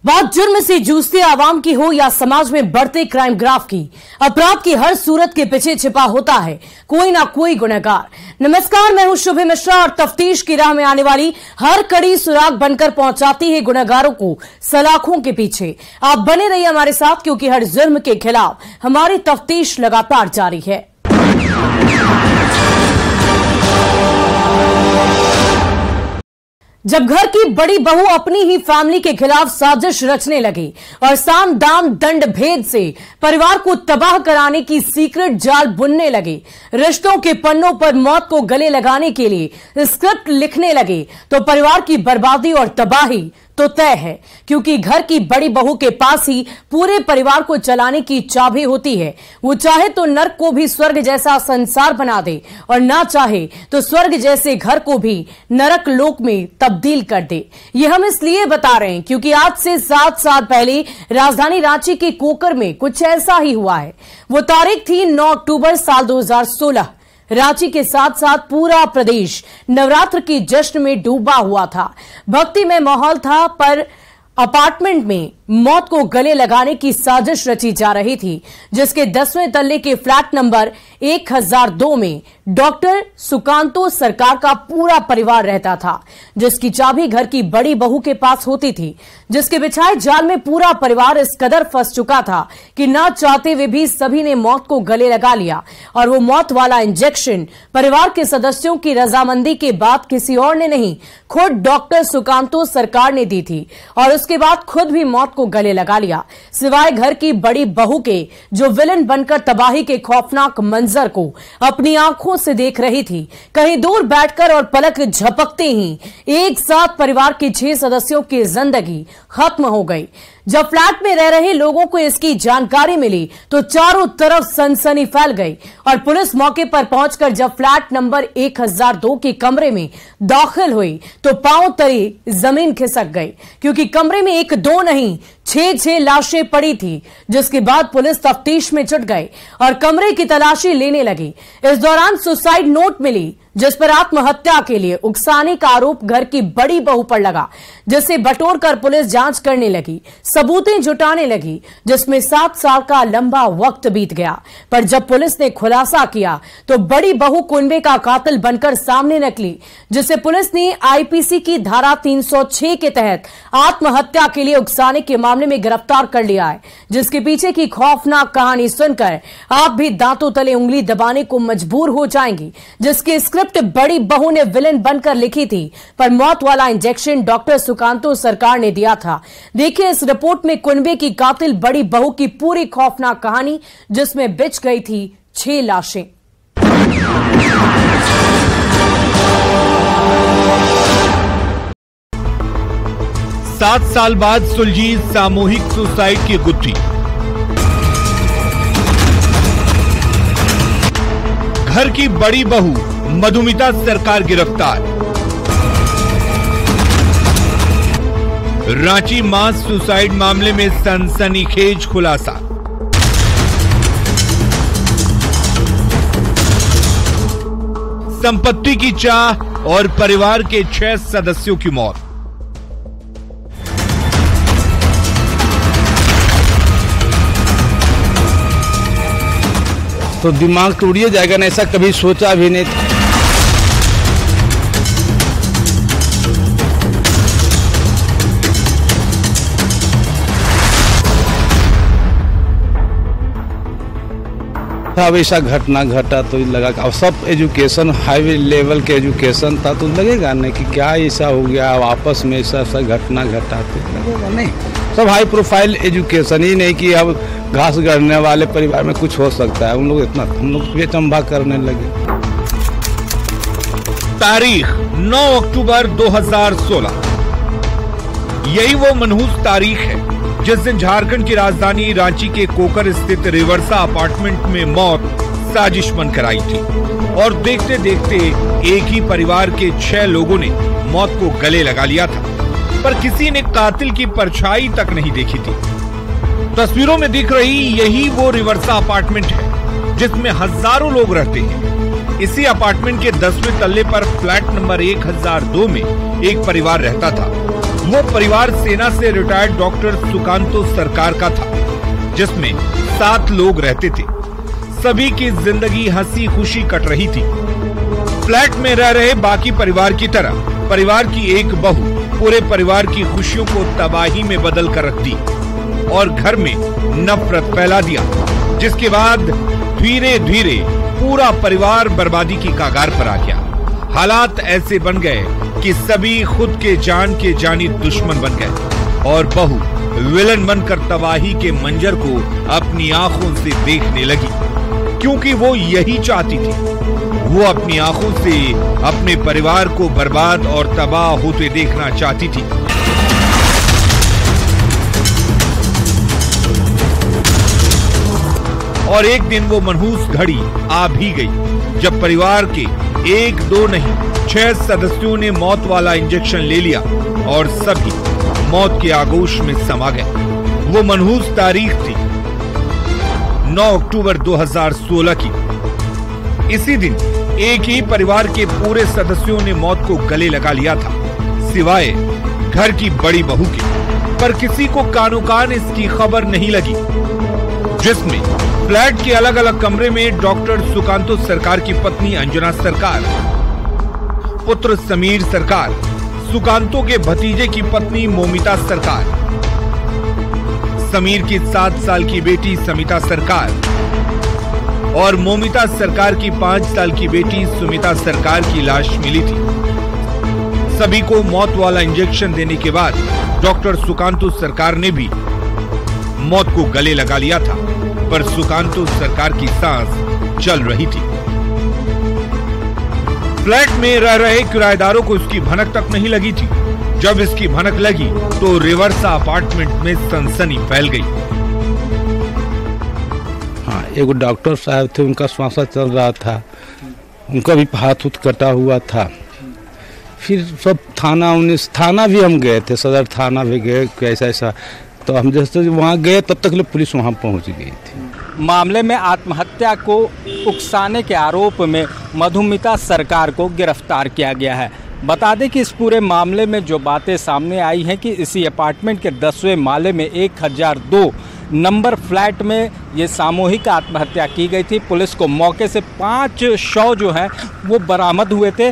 बात जुर्म से जूझते आवाम की हो या समाज में बढ़ते क्राइम ग्राफ की, अपराध की हर सूरत के पीछे छिपा होता है कोई ना कोई गुनहगार। नमस्कार, मैं हूं शुभ मिश्रा और तफ्तीश की राह में आने वाली हर कड़ी सुराग बनकर पहुंचाती है गुनहगारों को सलाखों के पीछे। आप बने रहिए हमारे साथ, क्योंकि हर जुर्म के खिलाफ हमारी तफ्तीश लगातार जारी है। जब घर की बड़ी बहू अपनी ही फैमिली के खिलाफ साजिश रचने लगी और साम दाम दंड भेद से परिवार को तबाह कराने की सीक्रेट जाल बुनने लगे, रिश्तों के पन्नों पर मौत को गले लगाने के लिए स्क्रिप्ट लिखने लगे, तो परिवार की बर्बादी और तबाही तो तय है। क्योंकि घर की बड़ी बहू के पास ही पूरे परिवार को चलाने की चाबी होती है। वो चाहे तो नर्क को भी स्वर्ग जैसा संसार बना दे और ना चाहे तो स्वर्ग जैसे घर को भी नरक लोक में तब्दील कर दे। ये हम इसलिए बता रहे हैं क्योंकि आज से 7 साल पहले राजधानी रांची के कोकर में कुछ ऐसा ही हुआ है। वो तारीख थी 9 अक्टूबर साल 2016। रांची के साथ साथ पूरा प्रदेश नवरात्र की जश्न में डूबा हुआ था। भक्तिमय माहौल था, पर अपार्टमेंट में मौत को गले लगाने की साजिश रची जा रही थी, जिसके 10वें तल्ले के फ्लैट नंबर 1002 में डॉक्टर सुकांतो सरकार का पूरा परिवार रहता था, जिसकी चाबी घर की बड़ी बहू के पास होती थी। जिसके बिछाए जाल में पूरा परिवार इस कदर फंस चुका था कि ना चाहते हुए भी सभी ने मौत को गले लगा लिया। और वो मौत वाला इंजेक्शन परिवार के सदस्यों की रजामंदी के बाद किसी और ने नहीं, खुद डॉक्टर सुकांतो सरकार ने दी थी और उसके बाद खुद भी मौत को गले लगा लिया। सिवाय घर की बड़ी बहू के, जो विलन बनकर तबाही के खौफनाक मंजर को अपनी आंखों से देख रही थी। कहीं दूर बैठकर और पलक झपकते ही एक साथ परिवार के 6 सदस्यों की जिंदगी खत्म हो गई। जब फ्लैट में रह रहे लोगों को इसकी जानकारी मिली तो चारों तरफ सनसनी फैल गई और पुलिस मौके पर पहुंचकर जब फ्लैट नंबर 1002 के कमरे में दाखिल हुई तो पांव तले जमीन खिसक गई, क्योंकि कमरे में 1-2 नहीं 6 लाशें पड़ी थी। जिसके बाद पुलिस तफ्तीश में जुट गई और कमरे की तलाशी लेने लगी। इस दौरान सुसाइड नोट मिली, जिस पर आत्महत्या के लिए उकसाने का आरोप घर की बड़ी बहू पर लगा, जिसे बटोरकर पुलिस जांच करने लगी, सबूतें जुटाने लगी, जिसमें 7 साल का लंबा वक्त बीत गया। पर जब पुलिस ने खुलासा किया तो बड़ी बहू कुनबे का कातिल बनकर सामने निकली, जिसे पुलिस ने आईपीसी की धारा 306 के तहत आत्महत्या के लिए उकसाने के मामले में गिरफ्तार कर लिया है। जिसके पीछे की खौफनाक कहानी सुनकर आप भी दांतों तले उंगली दबाने को मजबूर हो जाएंगी। जिसके स्क्रिप्ट बड़ी बहू ने विलेन बनकर लिखी थी, पर मौत वाला इंजेक्शन डॉक्टर सुकांतो सरकार ने दिया था। देखिए इस रिपोर्ट में कुनबे की कातिल बड़ी बहू की पूरी खौफनाक कहानी, जिसमें बिछ गई थी 6 लाशें। 7 साल बाद सुलझी सामूहिक सुसाइड की गुत्थी। घर की बड़ी बहू मधुमिता सरकार गिरफ्तार। रांची मास सुसाइड मामले में सनसनीखेज खुलासा। संपत्ति की चाह और परिवार के 6 सदस्यों की मौत। तो दिमाग टूट जाएगा ना, ऐसा कभी सोचा भी नहीं था। अब ऐसा घटना घटा तो लगा, अब सब एजुकेशन हाई लेवल के एजुकेशन था तो लगेगा नहीं कि क्या ऐसा हो गया, आपस में ऐसा घटना घटा तो लगेगा नहीं। सब हाई प्रोफाइल एजुकेशन ही नहीं कि अब घास गढ़ने वाले परिवार में कुछ हो सकता है। हम लोग बेचंबा करने लगे। तारीख 9 अक्टूबर 2016। यही वो मनहूस तारीख है जिस दिन झारखंड की राजधानी रांची के कोकर स्थित रिवर्सा अपार्टमेंट में मौत साजिश बनकर आई थी और देखते देखते एक ही परिवार के 6 लोगों ने मौत को गले लगा लिया था, पर किसी ने कातिल की परछाई तक नहीं देखी थी। तस्वीरों में दिख रही यही वो रिवर्सा अपार्टमेंट है जिसमें हजारों लोग रहते हैं। इसी अपार्टमेंट के 10वें तल्ले पर फ्लैट नंबर 1002 में एक परिवार रहता था। वो परिवार सेना से रिटायर्ड डॉक्टर सुकांतो सरकार का था, जिसमें 7 लोग रहते थे। सभी की जिंदगी हंसी खुशी कट रही थी। फ्लैट में रह रहे बाकी परिवार की तरह परिवार की एक बहू पूरे परिवार की खुशियों को तबाही में बदल कर रख दी और घर में नफरत फैला दिया, जिसके बाद धीरे धीरे पूरा परिवार बर्बादी की कगार पर आ गया। हालात ऐसे बन गए कि सभी खुद के जानी दुश्मन बन गए और बहू विलन बनकर तबाही के मंजर को अपनी आंखों से देखने लगी, क्योंकि वो यही चाहती थी। वो अपनी आंखों से अपने परिवार को बर्बाद और तबाह होते देखना चाहती थी। और एक दिन वो मनहूस घड़ी आ भी गई जब परिवार के 1, 2 नहीं 6 सदस्यों ने मौत वाला इंजेक्शन ले लिया और सभी मौत के आगोश में समा गए। वो मनहूस तारीख थी 9 अक्टूबर 2016 की। इसी दिन एक ही परिवार के पूरे सदस्यों ने मौत को गले लगा लिया था, सिवाय घर की बड़ी बहू के। पर किसी को कानो कान इसकी खबर नहीं लगी, जिसमें फ्लैट के अलग अलग कमरे में डॉक्टर सुकांतो सरकार की पत्नी अंजना सरकार, पुत्र समीर सरकार, सुकांतो के भतीजे की पत्नी मोमिता सरकार, समीर की 7 साल की बेटी समिता सरकार और मोमिता सरकार की 5 साल की बेटी सुमिता सरकार की लाश मिली थी। सभी को मौत वाला इंजेक्शन देने के बाद डॉक्टर सुकांतो सरकार ने भी मौत को गले लगा लिया था, पर सुकांतो सरकार की सांस चल रही थी। फ्लैट में रह रहे किराएदारों को इसकी भनक तक नहीं लगी थी। जब इसकी भनक लगी तो रिवर्सा अपार्टमेंट में सनसनी फैल गई। हाँ, एक डॉक्टर साहब थे, उनका श्वास चल रहा था, उनका भी हाथ कटा हुआ था। फिर सब थाना भी हम गए थे, सदर थाना भी गए, ऐसा तो हम जैसे वहाँ गए तब तक पुलिस वहाँ पहुँच गई थी। मामले में आत्महत्या को उकसाने के आरोप में मधुमिता सरकार को गिरफ्तार किया गया है। बता दें कि इस पूरे मामले में जो बातें सामने आई हैं कि इसी अपार्टमेंट के 10वें माले में 1002 नंबर फ्लैट में ये सामूहिक आत्महत्या की गई थी। पुलिस को मौके से 5 शव जो हैं वो बरामद हुए थे।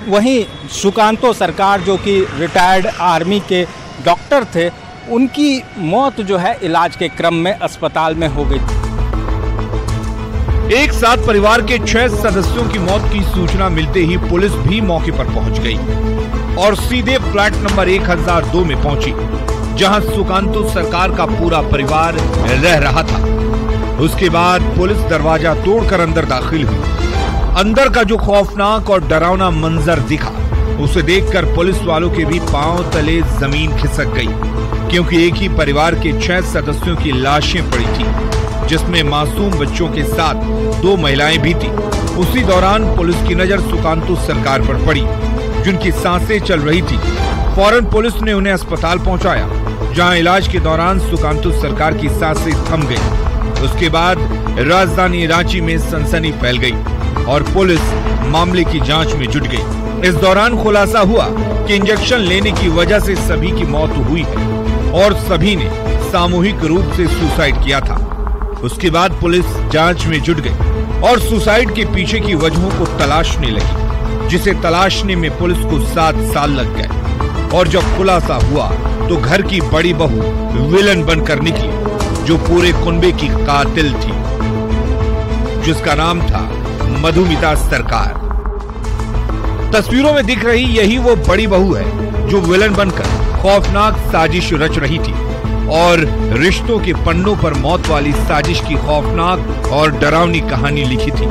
वहीं सुकांतो सरकार जो कि रिटायर्ड आर्मी के डॉक्टर थे, उनकी मौत जो है इलाज के क्रम में अस्पताल में हो गई थी। एक साथ परिवार के 6 सदस्यों की मौत की सूचना मिलते ही पुलिस भी मौके पर पहुंच गई और सीधे फ्लैट नंबर 1002 में पहुंची, जहां सुकांतो सरकार का पूरा परिवार रह रहा था। उसके बाद पुलिस दरवाजा तोड़कर अंदर दाखिल हुई। अंदर का जो खौफनाक और डरावना मंजर दिखा, उसे देखकर पुलिस वालों के भी पांव तले जमीन खिसक गई, क्योंकि एक ही परिवार के 6 सदस्यों की लाशें पड़ी थी, जिसमें मासूम बच्चों के साथ 2 महिलाएं भी थी। उसी दौरान पुलिस की नजर सुकांतो सरकार पर पड़ी, जिनकी सांसें चल रही थी। फौरन पुलिस ने उन्हें अस्पताल पहुंचाया, जहां इलाज के दौरान सुकांतो सरकार की सांसें थम गई। उसके बाद राजधानी रांची में सनसनी फैल गई और पुलिस मामले की जांच में जुट गई। इस दौरान खुलासा हुआ कि इंजेक्शन लेने की वजह से सभी की मौत हुई है और सभी ने सामूहिक रूप से सुसाइड किया था। उसके बाद पुलिस जांच में जुट गई और सुसाइड के पीछे की वजहों को तलाशने लगी, जिसे तलाशने में पुलिस को 7 साल लग गए। और जब खुलासा हुआ तो घर की बड़ी बहू विलन बनकर निकली, जो पूरे कुनबे की कातिल थी, जिसका नाम था मधुमिता सरकार। तस्वीरों में दिख रही यही वो बड़ी बहू है जो विलन बनकर खौफनाक साजिश रच रही थी और रिश्तों के पन्नों पर मौत वाली साजिश की खौफनाक और डरावनी कहानी लिखी थी,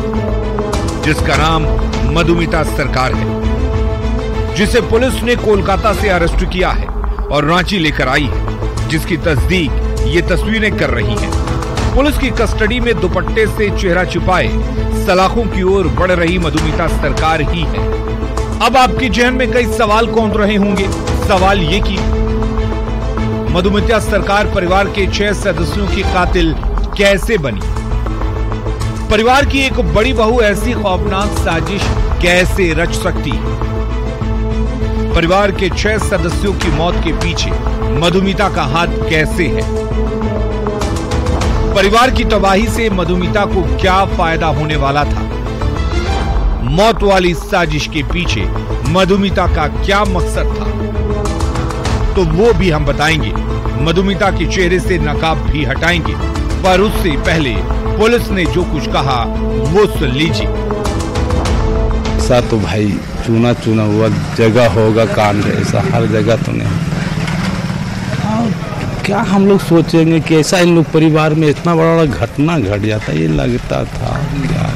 जिसका नाम मधुमिता सरकार है, जिसे पुलिस ने कोलकाता से अरेस्ट किया है और रांची लेकर आई है, जिसकी तस्दीक ये तस्वीरें कर रही हैं। पुलिस की कस्टडी में दुपट्टे से चेहरा छुपाए सलाखों की ओर बढ़ रही मधुमिता सरकार ही है। अब आपके जहन में कई सवाल कौंध रहे होंगे। सवाल ये कि मधुमिता सरकार परिवार के 6 सदस्यों की कातिल कैसे बनी? परिवार की एक बड़ी बहू ऐसी खौफनाक साजिश कैसे रच सकती है? परिवार के 6 सदस्यों की मौत के पीछे मधुमिता का हाथ कैसे है? परिवार की तबाही से मधुमिता को क्या फायदा होने वाला था? मौत वाली साजिश के पीछे मधुमिता का क्या मकसद था? तो वो भी हम बताएंगे। मधुमिता के चेहरे से नकाब भी हटाएंगे, पर उससे पहले पुलिस ने जो कुछ कहा वो सुन लीजिए। ऐसा तो भाई चुना चुना हुआ जगह होगा कांड, ऐसा हर जगह तो नहीं। क्या हम लोग सोचेंगे कि ऐसा इन लोग परिवार में इतना बड़ा घटना घट जाता, ये लगता था क्या।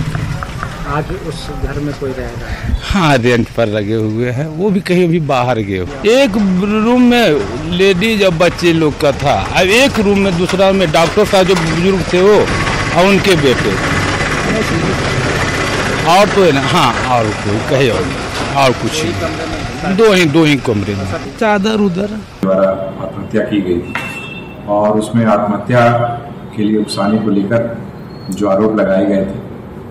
आज उस घर में कोई रहेगा? हाँ, रेंट पर लगे हुए हैं, वो भी कहीं भी बाहर गए। एक रूम में लेडीज और बच्चे लोग का था, अब एक रूम में दूसरा में डॉक्टर साहब जो बुजुर्ग थे वो और उनके बेटे, और तो है ना। हाँ, और कोई कहे और कुछ ही, दो ही कमरे में चादर उधर द्वारा आत्महत्या की गई थी और उसमें आत्महत्या के लिए उकसाने को लेकर जो आरोप लगाए गए थे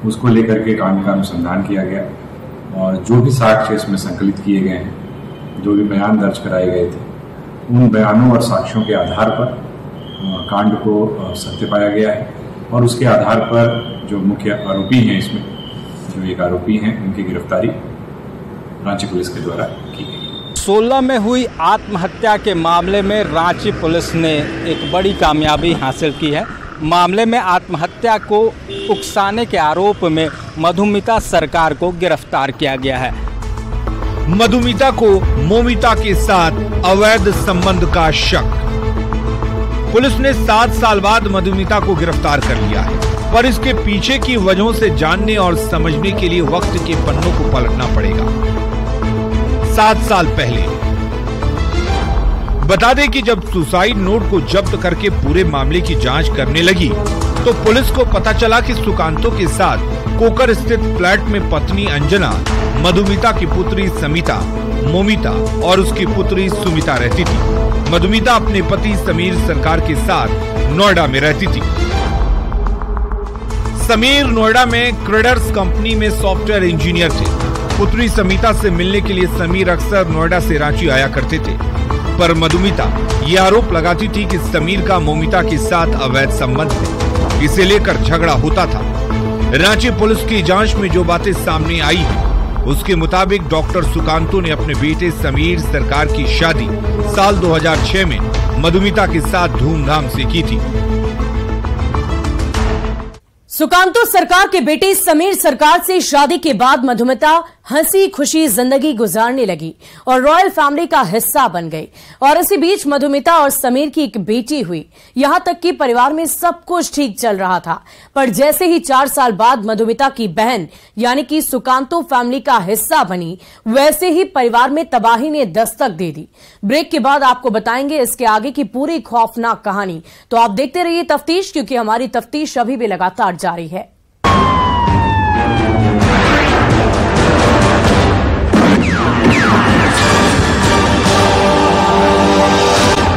उसको लेकर के कांड का अनुसंधान किया गया और जो भी साक्ष्य इसमें संकलित किए गए हैं, जो भी बयान दर्ज कराए गए थे, उन बयानों और साक्ष्यों के आधार पर कांड को सत्य पाया गया है और उसके आधार पर जो मुख्य आरोपी हैं, इसमें जो एक आरोपी हैं, उनकी गिरफ्तारी रांची पुलिस के द्वारा की गई। 16 में हुई आत्महत्या के मामले में रांची पुलिस ने एक बड़ी कामयाबी हासिल की है। मामले में आत्महत्या को उकसाने के आरोप में मधुमिता सरकार को गिरफ्तार किया गया है। मधुमिता को मोमिता के साथ अवैध संबंध का शक। पुलिस ने 7 साल बाद मधुमिता को गिरफ्तार कर लिया है, पर इसके पीछे की वजहों से जानने और समझने के लिए वक्त के पन्नों को पलटना पड़ेगा। 7 साल पहले बता दें कि जब सुसाइड नोट को जब्त करके पूरे मामले की जांच करने लगी तो पुलिस को पता चला कि सुकांतो के साथ कोकर स्थित फ्लैट में पत्नी अंजना, मधुमिता की पुत्री समिता, मोमिता और उसकी पुत्री सुमिता रहती थी। मधुमिता अपने पति समीर सरकार के साथ नोएडा में रहती थी। समीर नोएडा में क्रेडर्स कंपनी में सॉफ्टवेयर इंजीनियर थे। पुत्री समिता से मिलने के लिए समीर अक्सर नोएडा से रांची आया करते थे, पर मधुमिता ये आरोप लगाती थी कि समीर का मोमिता के साथ अवैध संबंध है। इसे लेकर झगड़ा होता था। रांची पुलिस की जांच में जो बातें सामने आई हैं, उसके मुताबिक डॉक्टर सुकांतो ने अपने बेटे समीर सरकार की शादी साल 2006 में मधुमिता के साथ धूमधाम से की थी। सुकांतो सरकार के बेटे समीर सरकार से शादी के बाद मधुमिता हंसी खुशी जिंदगी गुजारने लगी और रॉयल फैमिली का हिस्सा बन गई। और इसी बीच मधुमिता और समीर की एक बेटी हुई। यहां तक कि परिवार में सब कुछ ठीक चल रहा था, पर जैसे ही 4 साल बाद मधुमिता की बहन यानी कि सुकांतो फैमिली का हिस्सा बनी, वैसे ही परिवार में तबाही ने दस्तक दे दी। ब्रेक के बाद आपको बताएंगे इसके आगे की पूरी खौफनाक कहानी। तो आप देखते रहिए तफ्तीश, क्योंकि हमारी तफ्तीश अभी भी लगातार जारी है।